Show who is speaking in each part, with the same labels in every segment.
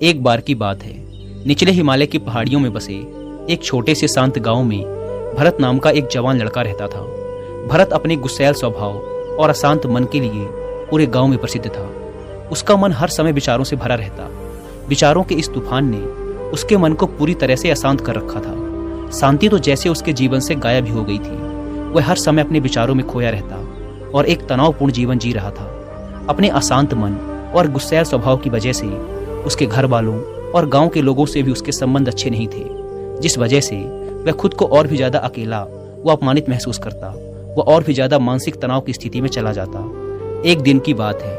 Speaker 1: एक बार की बात है, निचले हिमालय की पहाड़ियों में बसे एक छोटे से शांत गांव में भरत नाम का एक जवान लड़का रहता था। भरत अपने गुस्सैल स्वभाव और अशांत मन के लिए पूरे गांव में प्रसिद्ध था। उसका मन हर समय विचारों से भरा रहता। विचारों के इस तूफान ने उसके मन को पूरी तरह से अशांत कर रखा था। शांति तो जैसे उसके जीवन से गायब ही हो गई थी। वह हर समय अपने विचारों में खोया रहता और एक तनावपूर्ण जीवन जी रहा था। अपने अशांत मन और गुस्सैल स्वभाव की वजह से उसके घर वालों और गांव के लोगों से भी उसके संबंध अच्छे नहीं थे, जिस वजह से वह खुद को और भी ज्यादा अकेला व अपमानित महसूस करता। वह और भी ज्यादा मानसिक तनाव की स्थिति में चला जाता। एक दिन की बात है,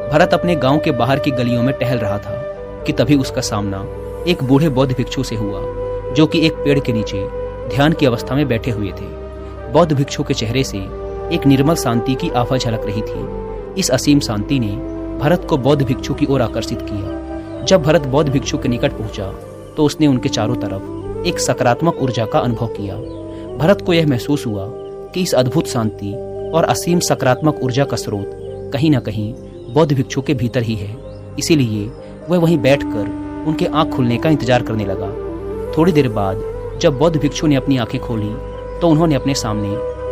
Speaker 1: भरत अपने गांव के बाहर की गलियों में टहल रहा था कि तभी उसका सामना एक बूढ़े बौद्ध भिक्षु से हुआ, जो कि एक पेड़ के नीचे ध्यान की अवस्था में बैठे हुए थे। बौद्ध भिक्षु के चेहरे से एक निर्मल शांति की आभा झलक रही थी। इस असीम शांति ने भरत को बौद्ध भिक्षु की ओर आकर्षित किया। जब भरत बौद्ध भिक्षु के निकट पहुंचा तो उसने उनके चारों तरफ एक सकारात्मक ऊर्जा का अनुभव किया। भरत को यह महसूस हुआ कि इस अद्भुत शांति और असीम सकारात्मक ऊर्जा का स्रोत कहीं न कहीं बौद्ध भिक्षु के भीतर ही है। इसीलिए वह वहीं बैठकर उनके आंख खुलने का इंतजार करने लगा। थोड़ी देर बाद जब बौद्ध भिक्षु ने अपनी आंखें खोली तो उन्होंने अपने सामने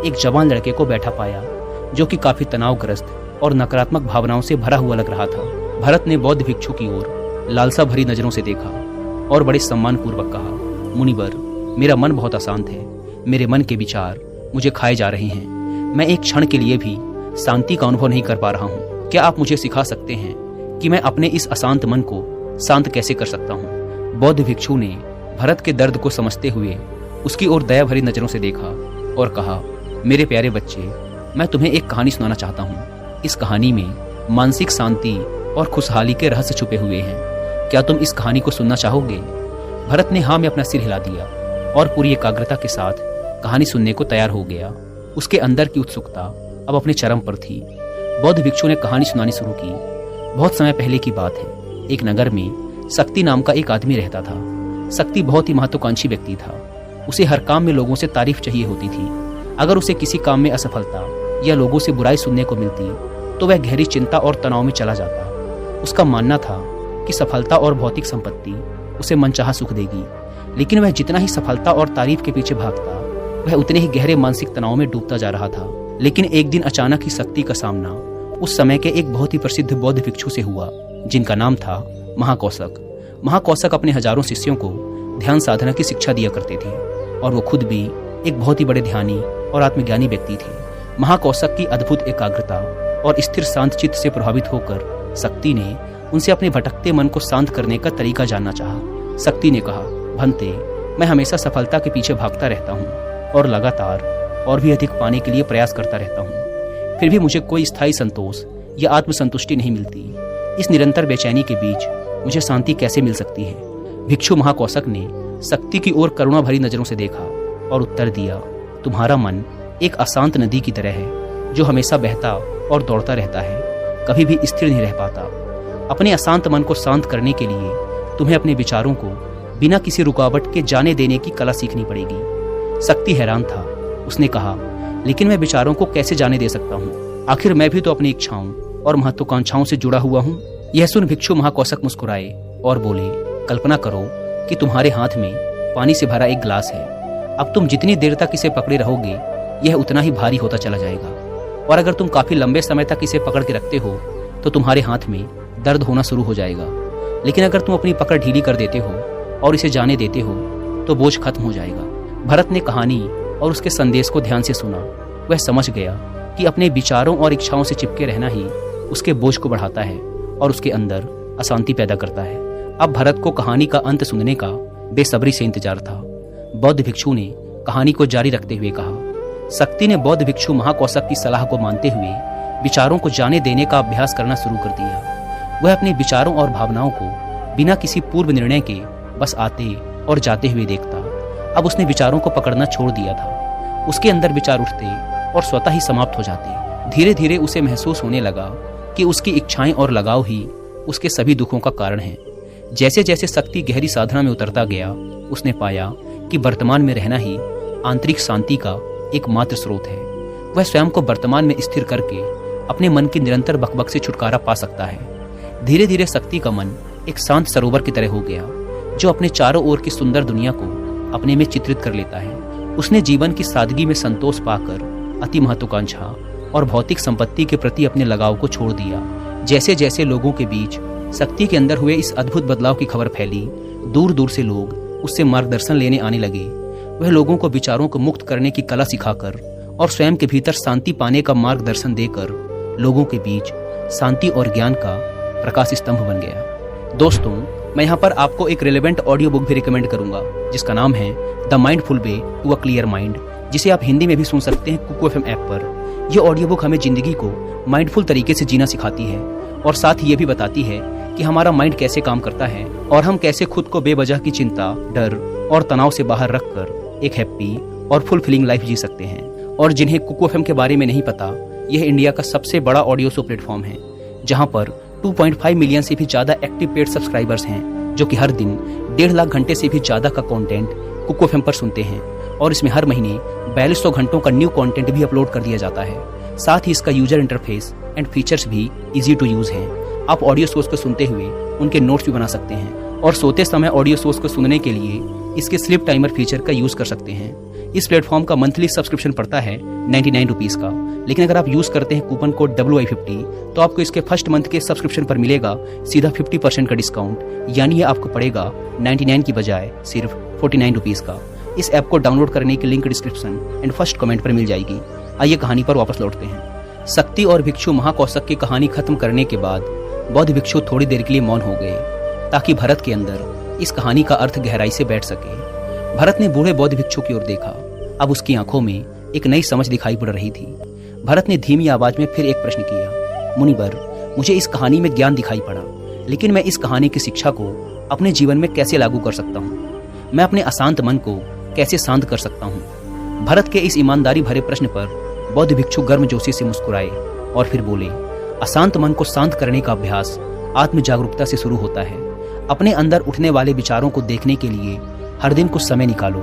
Speaker 1: एक जवान लड़के को बैठा पाया, जो कि काफी तनावग्रस्त और नकारात्मक भावनाओं से भरा हुआ लग रहा था। भरत ने बौद्ध भिक्षु की ओर लालसा भरी नजरों से देखा और बड़े सम्मान पूर्वक कहा, मुनिवर, मेरा मन बहुत अशांत है। मेरे मन के विचार मुझे खाए जा रहे हैं। मैं एक क्षण के लिए भी शांति का अनुभव नहीं कर पा रहा हूँ। क्या आप मुझे सिखा सकते हैं कि मैं अपने इस अशांत मन को शांत कैसे कर सकता हूँ? बौद्ध भिक्षु ने भरत के दर्द को समझते हुए उसकी ओर दया भरी नजरों से देखा और कहा, मेरे प्यारे बच्चे, मैं तुम्हें एक कहानी सुनाना चाहता हूँ। इस कहानी में मानसिक शांति और खुशहाली के रहस्य छुपे हुए हैं। क्या तुम इस कहानी को सुनना चाहोगे? भरत ने हाँ में अपना सिर हिला दिया और पूरी एकाग्रता के साथ कहानी सुनने को तैयार हो गया। उसके अंदर की उत्सुकता अब अपने चरम पर थी। बौद्ध भिक्षु ने कहानी सुनानी शुरू की। बहुत समय पहले की बात है। एक नगर में शक्ति नाम का एक आदमी रहता था। शक्ति बहुत ही महत्वाकांक्षी व्यक्ति था। उसे हर काम में लोगों से तारीफ चाहिए होती थी। अगर उसे किसी काम में असफलता या लोगों से बुराई सुनने को मिलती तो वह गहरी चिंता और तनाव में चला जाता। उसका मानना था कि सफलता और भौतिक संपत्ति उसे मनचाहा सुख देगी, लेकिन वह जितना ही सफलता और तारीफ के पीछे भागता, वह उतने ही गहरे मानसिक तनाव में डूबता जा रहा था। लेकिन एक दिन अचानक ही शक्ति का सामना उस समय के एक बहुत ही प्रसिद्ध बौद्ध भिक्षु से हुआ, जिनका नाम था महाकौशक। महाकौशक अपने हजारों शिष्यों को ध्यान साधना की शिक्षा दिया करते थे और वो खुद भी एक बहुत ही बड़े ध्यानी और आत्मज्ञानी व्यक्ति थे। महाकौशक की अद्भुत एकाग्रता और स्थिर शांत चित्त से प्रभावित होकर शक्ति ने उनसे अपने भटकते मन को शांत करने का तरीका जानना चाहा। शक्ति ने कहा, भंते, मैं हमेशा सफलता के पीछे भागता रहता हूँ और लगातार और भी अधिक पाने के लिए प्रयास करता रहता हूँ, फिर भी मुझे कोई स्थायी संतोष या आत्मसंतुष्टि नहीं मिलती। इस निरंतर बेचैनी के बीच मुझे शांति कैसे मिल सकती है? भिक्षु महाकौशक ने शक्ति की ओर करुणा भरी नजरों से देखा और उत्तर दिया, तुम्हारा मन एक अशांत नदी की तरह है, जो हमेशा बहता और दौड़ता रहता है, कभी भी स्थिर नहीं रह पाता। अपने अशांत मन को शांत करने के लिए तुम्हें अपने विचारों को बिना किसी रुकावट के जाने देने की कला सीखनी पड़ेगी। शक्ति हैरान था। उसने कहा, लेकिन मैं विचारों को कैसे जाने दे सकता हूँ? आखिर मैं भी तो अपनी इच्छाओं और महत्वाकांक्षाओं से जुड़ा हुआ हूँ। यह सुन भिक्षु महाकौशक मुस्कुराए और बोले, कल्पना करो कि तुम्हारे हाथ में पानी से भरा एक गिलास है। अब तुम जितनी देर तक इसे पकड़े रहोगे, यह उतना ही भारी होता चला जाएगा, और अगर तुम काफी लंबे समय तक इसे पकड़ के रखते हो तो तुम्हारे हाथ में दर्द होना शुरू हो जाएगा। लेकिन अगर तुम अपनी पकड़ ढीली कर देते हो और इसे जाने देते हो तो बोझ खत्म हो जाएगा। भरत ने कहानी और उसके संदेश को ध्यान से सुना। वह समझ गया कि अपने विचारों और इच्छाओं से चिपके रहना ही उसके बोझ को बढ़ाता है और उसके अंदर अशांति पैदा करता है। अब भरत को कहानी का अंत सुनने का बेसब्री से इंतजार था। बौद्ध भिक्षु ने कहानी को जारी रखते हुए कहा, शक्ति ने बौद्ध भिक्षु महाकौशक की सलाह को मानते हुए विचारों को जाने देने का अभ्यास करना शुरू कर दिया। वह अपने विचारों और भावनाओं को बिना किसी पूर्व निर्णय के बस आते और जाते हुए देखता। अब उसने विचारों को पकड़ना छोड़ दिया था। उसके अंदर विचार उठते और स्वतः ही समाप्त हो जाते। धीरे धीरे उसे महसूस होने लगा कि उसकी इच्छाएं और लगाव ही उसके सभी दुखों का कारण है। जैसे जैसे शक्ति गहरी साधना में उतरता गया, उसने पाया कि वर्तमान में रहना ही आंतरिक शांति का एकमात्र स्रोत है। वह स्वयं को वर्तमान में स्थिर करके अपने मन की निरंतर बकबक से छुटकारा पा सकता है। धीरे धीरे शक्ति का मन एक शांत सरोवर की तरह हो गया जो अपने चारों ओर की सुंदर दुनिया को अपने में चित्रित कर लेता है। उसने जीवन की सादगी में संतोष पाकर अति महत्वाकांक्षा और भौतिक संपत्ति के प्रति अपने लगाव को छोड़ दिया। जैसे जैसे लोगों के बीच शक्ति के अंदर हुए इस अद्भुत बदलाव की खबर फैली, दूर दूर से लोग उससे मार्गदर्शन लेने आने लगे। वह लोगों को विचारों को मुक्त करने की कला सिखाकर और स्वयं के भीतर शांति पाने का मार्गदर्शन देकर लोगों के बीच शांति और ज्ञान का प्रकाश स्तंभ बन गया। दोस्तों, मैं यहाँ पर आपको एक रिलेवेंट ऑडियो बुक भी रिकमेंड करूंगा जिसका नाम है the mindful way to a clear mind, जिसे आप हिंदी में भी सुन सकते हैं कुकू एफएम ऐप पर। यह ऑडियो बुक हमें जिंदगी को माइंडफुल तरीके से जीना सिखाती है और साथ ही ये भी बताती है कि हमारा माइंड कैसे काम करता है और हम कैसे खुद को बेवजह की चिंता, डर और तनाव से बाहर रखकर एक हैप्पी और फुलफिलिंग लाइफ जी सकते हैं। और जिन्हें कुकू एफएम के बारे में नहीं पता, यह इंडिया का सबसे बड़ा ऑडियो शो प्लेटफॉर्म है जहां पर 2.5 मिलियन से भी ज्यादा एक्टिव पेड सब्सक्राइबर्स हैं जो कि हर दिन 1.5 लाख घंटे से भी ज्यादा का कंटेंट कुकू एफएम पर सुनते हैं। और इसमें हर महीने 4200 घंटों का न्यू कंटेंट भी अपलोड कर दिया जाता है। साथ ही इसका यूजर इंटरफेस एंड फीचर्स भी इजी टू यूज हैं। आप ऑडियो सोर्स को सुनते हुए उनके नोट्स भी बना सकते हैं और सोते समय ऑडियो सोर्स को सुनने के लिए इसके स्लिप टाइमर फीचर का यूज कर सकते हैं। इस प्लेटफॉर्म का मंथली सब्सक्रिप्शन पड़ता है 99 रुपीज का, लेकिन अगर आप यूज करते हैं कूपन कोड WI50 तो आपको इसके फर्स्ट मंथ के सब्सक्रिप्शन पर मिलेगा सीधा 50% का डिस्काउंट, यानी ये आपको पड़ेगा 99 की बजाय सिर्फ 49 रुपीज का। इस ऐप को डाउनलोड करने की link description and first comment पर मिल जाएगी। आइए कहानी पर वापस लौटते हैं। शक्ति और भिक्षु महाकौशक की कहानी खत्म करने के बाद बौद्ध भिक्षु थोड़ी देर के लिए मौन हो गए ताकि भरत के अंदर इस कहानी का अर्थ गहराई से बैठ सके। भरत ने बूढ़े बौद्ध भिक्षु की ओर देखा। अब उसकी आंखों में एक नई समझ दिखाई पड़ रही थी। भरत ने धीमी आवाज में फिर एक प्रश्न किया, मुनिवर, मुझे इस कहानी में ज्ञान दिखाई पड़ा, लेकिन मैं इस कहानी की शिक्षा को अपने जीवन में कैसे लागू कर सकता हूँ? मैं अपने अशांत मन को कैसे शांत कर सकता हूँ? भरत के इस ईमानदारी भरे प्रश्न पर बौद्ध भिक्षु गर्मजोशी से मुस्कुराए और फिर बोले, अशांत मन को शांत करने का अभ्यास आत्म जागरूकता से शुरू होता है। अपने अंदर उठने वाले विचारों को देखने के लिए हर दिन कुछ समय निकालो।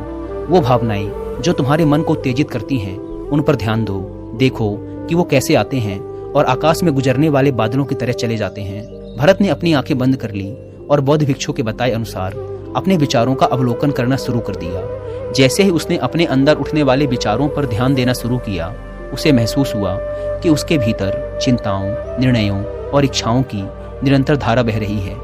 Speaker 1: वो भावनाएं जो तुम्हारे मन को उत्तेजित करती हैं, उन पर ध्यान दो। देखो कि वो कैसे आते हैं और आकाश में गुजरने वाले बादलों की तरह चले जाते हैं। भरत ने अपनी आंखें बंद कर ली और बौद्ध भिक्षु के बताए अनुसार अपने विचारों का अवलोकन करना शुरू कर दिया। जैसे ही उसने अपने अंदर उठने वाले विचारों पर ध्यान देना शुरू किया, उसे महसूस हुआ कि उसके भीतर चिंताओं, निर्णयों और इच्छाओं की निरंतर धारा बह रही है।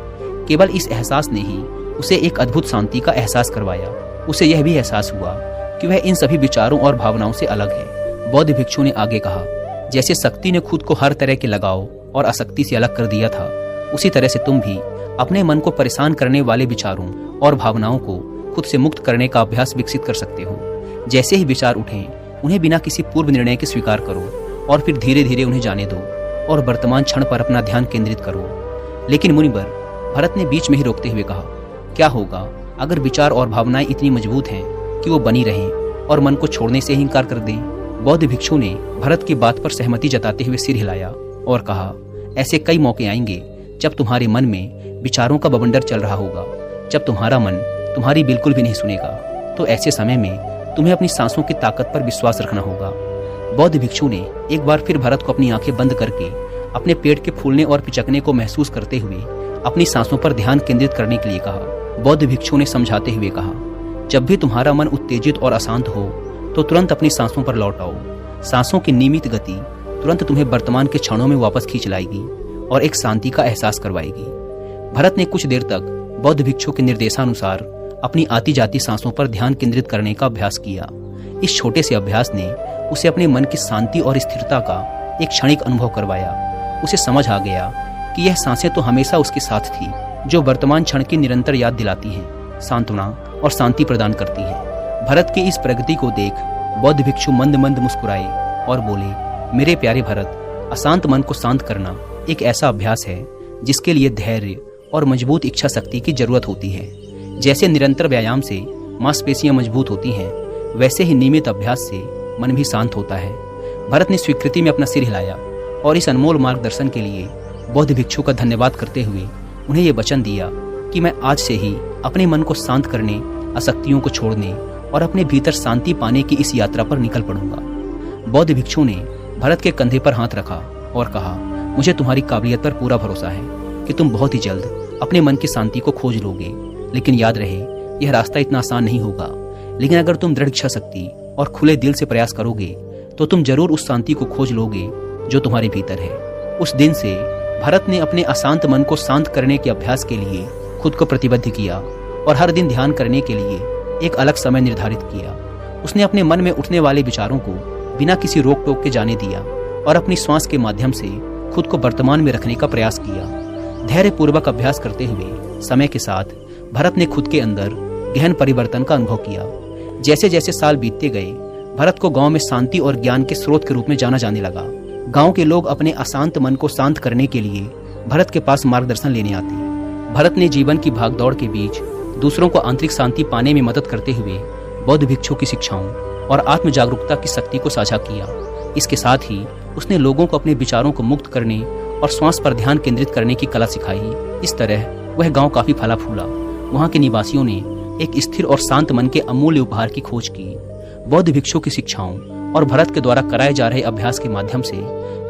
Speaker 1: केवल इस एहसास ने ही उसे एक अद्भुत शांति का एहसास करवाया। उसे यह भी एहसास हुआ कि वह इन सभी विचारों और भावनाओं से अलग है। बौद्ध भिक्षु ने आगे कहा, जैसे शक्ति ने खुद को हर तरह के लगाव और आसक्ति से अलग कर दिया था, उसी तरह से तुम भी अपने मन को परेशान करने वाले विचारों और भावनाओं को खुद से मुक्त करने का अभ्यास विकसित कर सकते हो। जैसे ही विचार उठें, उन्हें बिना किसी पूर्व निर्णय के स्वीकार करो और फिर धीरे धीरे उन्हें जाने दो और वर्तमान क्षण पर अपना ध्यान केंद्रित करो। लेकिन मुनिवर, भरत ने बीच में ही रोकते हुए कहा, क्या होगा अगर विचार और भावनाएं इतनी मजबूत हैं कि वो बनी रहें और मन को छोड़ने से ही इंकार कर दें? बौद्ध भिक्षु ने भरत की बात पर सहमति जताते हुए सिर हिलाया और कहा, ऐसे कई मौके आएंगे जब तुम्हारे मन में विचारों का बवंडर चल रहा होगा, जब तुम्हारा मन तुम्हारी बिल्कुल भी नहीं सुनेगा। तो ऐसे समय में तुम्हें अपनी सांसों की ताकत पर विश्वास रखना होगा। बौद्ध भिक्षु ने एक बार फिर भरत को अपनी आंखें बंद करके अपने पेट के फूलने और पिचकने को महसूस करते हुए अपनी सांसों पर ध्यान केंद्रित करने के लिए कहा। बौद्ध भिक्षु ने समझाते हुए कहा, जब भी तुम्हारा मन उत्तेजित और अशांत हो तो तुरंत अपनी सांसों पर लौट आओ। सांसों की नियमित गति तुरंत तुम्हें वर्तमान के क्षणों में वापस खींच लाएगी और एक शांति का एहसास करवाएगी। भरत ने कुछ देर तक बौद्ध भिक्षु के निर्देशानुसार अपनी आती जाती सांसों पर ध्यान केंद्रित करने का अभ्यास किया। इस छोटे से अभ्यास ने उसे अपने मन की शांति और स्थिरता का एक क्षणिक अनुभव करवाया। उसे समझ आ गया कि यह सांसें तो हमेशा उसके साथ थी, जो वर्तमान क्षण की निरंतर याद दिलाती हैं, सांत्वना और शांति प्रदान करती हैं। भरत की इस प्रगति को देख बौद्ध भिक्षु मंद मंद मुस्कुराए और बोले, मेरे प्यारे भरत, अशांत मन को शांत करना एक ऐसा अभ्यास है जिसके लिए धैर्य और मजबूत इच्छा शक्ति की जरूरत होती है। जैसे निरंतर व्यायाम से मांसपेशियां मजबूत होती हैं, वैसे ही नियमित अभ्यास से मन भी शांत होता है। भरत ने स्वीकृति में अपना सिर हिलाया और इस अनमोल मार्गदर्शन के लिए बौद्ध भिक्षु का धन्यवाद करते हुए उन्हें यह वचन दिया कि मैं आज से ही अपने मन को शांत करने, आसक्तियों को छोड़ने और अपने भीतर शांति पाने की इस यात्रा पर निकल पड़ूंगा। बौद्ध भिक्षु ने भरत के कंधे पर हाथ रखा और कहा, मुझे तुम्हारी काबिलियत पर पूरा भरोसा है कि तुम बहुत ही जल्द अपने मन की शांति को खोज लोगे। लेकिन याद रहे, यह रास्ता इतना आसान नहीं होगा। लेकिन अगर तुम दृढ़ इच्छा शक्ति और खुले दिल से प्रयास करोगे तो तुम जरूर उस शांति को खोज लोगे जो तुम्हारे भीतर है। उस दिन से भरत ने अपने अशांत मन को शांत करने के अभ्यास के लिए खुद को प्रतिबद्ध किया और हर दिन ध्यान करने के लिए एक अलग समय निर्धारित किया। उसने अपने मन में उठने वाले विचारों को बिना किसी रोक टोक के जाने दिया और अपनी श्वास के माध्यम से खुद को वर्तमान में रखने का प्रयास किया। धैर्यपूर्वक अभ्यास करते हुए समय के साथ भरत ने खुद के अंदर गहन परिवर्तन का अनुभव किया। जैसे जैसे साल बीतते गए, भरत को गांव में शांति और ज्ञान के स्रोत के रूप में जाना जाने लगा। गांव के लोग अपने अशांत मन को शांत करने के लिए भरत के पास मार्गदर्शन लेने आते। भरत ने जीवन की भागदौड़ के बीच दूसरों को आंतरिक शांति पाने में मदद करते हुए बौद्ध भिक्षु की शिक्षाओं और आत्म जागरूकता की शक्ति को साझा किया। इसके साथ ही उसने लोगों को अपने विचारों को मुक्त करने और श्वास पर ध्यान केंद्रित करने की कला सिखाई। इस तरह वह गांव काफी फला फूला। वहां के निवासियों ने एक स्थिर और शांत मन के अमूल्य उपहार की खोज की। बौद्ध भिक्षु की शिक्षाओं और भरत के द्वारा कराए जा रहे अभ्यास के माध्यम से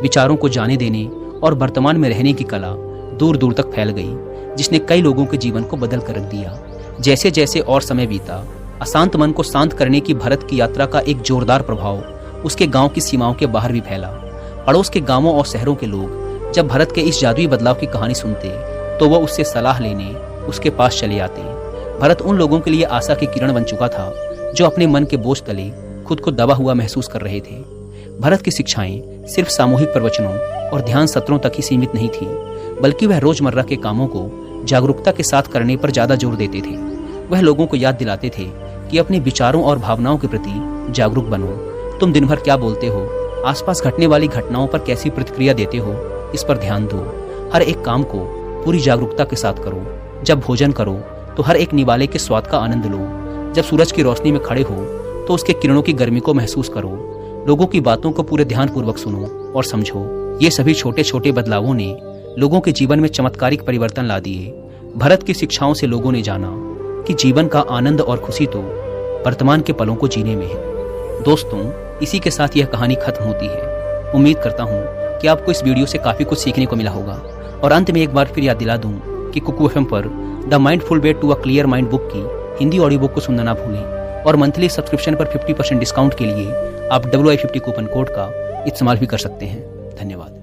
Speaker 1: विचारों को जाने देने और वर्तमान में रहने की कला दूर दूर तक फैल गई, जिसने कई लोगों के जीवन को बदल कर रख दिया। जैसे जैसे और समय बीता, अशांत मन को शांत करने की भरत की यात्रा का एक जोरदार प्रभाव उसके गांव की सीमाओं के बाहर भी फैला। पड़ोस के गांवों और शहरों के लोग जब भरत के इस जादुई बदलाव की कहानी सुनते तो वह उससे सलाह लेने उसके पास चले आते। भरत उन लोगों के लिए आशा की किरण बन चुका था जो अपने मन के बोझ तले खुद को दबा हुआ महसूस कर रहे थे। भरत की शिक्षाएं सिर्फ सामूहिक प्रवचनों और ध्यान सत्रों तक ही सीमित नहीं थी, बल्कि वह रोजमर्रा के कामों को जागरूकता के साथ करने पर ज्यादा जोर देते थे। वह लोगों को याद दिलाते थे कि अपने विचारों और भावनाओं के प्रति जागरूक बनो। तुम दिन भर क्या बोलते हो, आसपास घटने वाली घटनाओं पर कैसी प्रतिक्रिया देते हो, इस पर ध्यान दो। हर एक काम को पूरी जागरूकता के साथ करो। जब भोजन करो तो हर एक निवाले के स्वाद का आनंद लो। जब सूरज की रोशनी में खड़े हो तो उसके किरणों की गर्मी को महसूस करो। लोगों की बातों को पूरे ध्यानपूर्वक सुनो और समझो। ये सभी छोटे छोटे बदलावों ने लोगों के जीवन में चमत्कारिक परिवर्तन ला दिए। भरत की शिक्षाओं से लोगों ने जाना कि जीवन का आनंद और खुशी तो वर्तमान के पलों को जीने में है। दोस्तों, इसी के साथ यह कहानी खत्म होती है। उम्मीद करता हूँ कि आपको इस वीडियो से काफी कुछ सीखने को मिला होगा। और अंत में एक बार फिर याद दिला दूं कि कुकू एफएम पर the mindful way to a clear mind book की हिंदी ऑडियो बुक को सुनना ना भूलें। और मंथली सब्सक्रिप्शन पर 50% डिस्काउंट के लिए आप WI50 कूपन कोड का इस्तेमाल भी कर सकते हैं। धन्यवाद।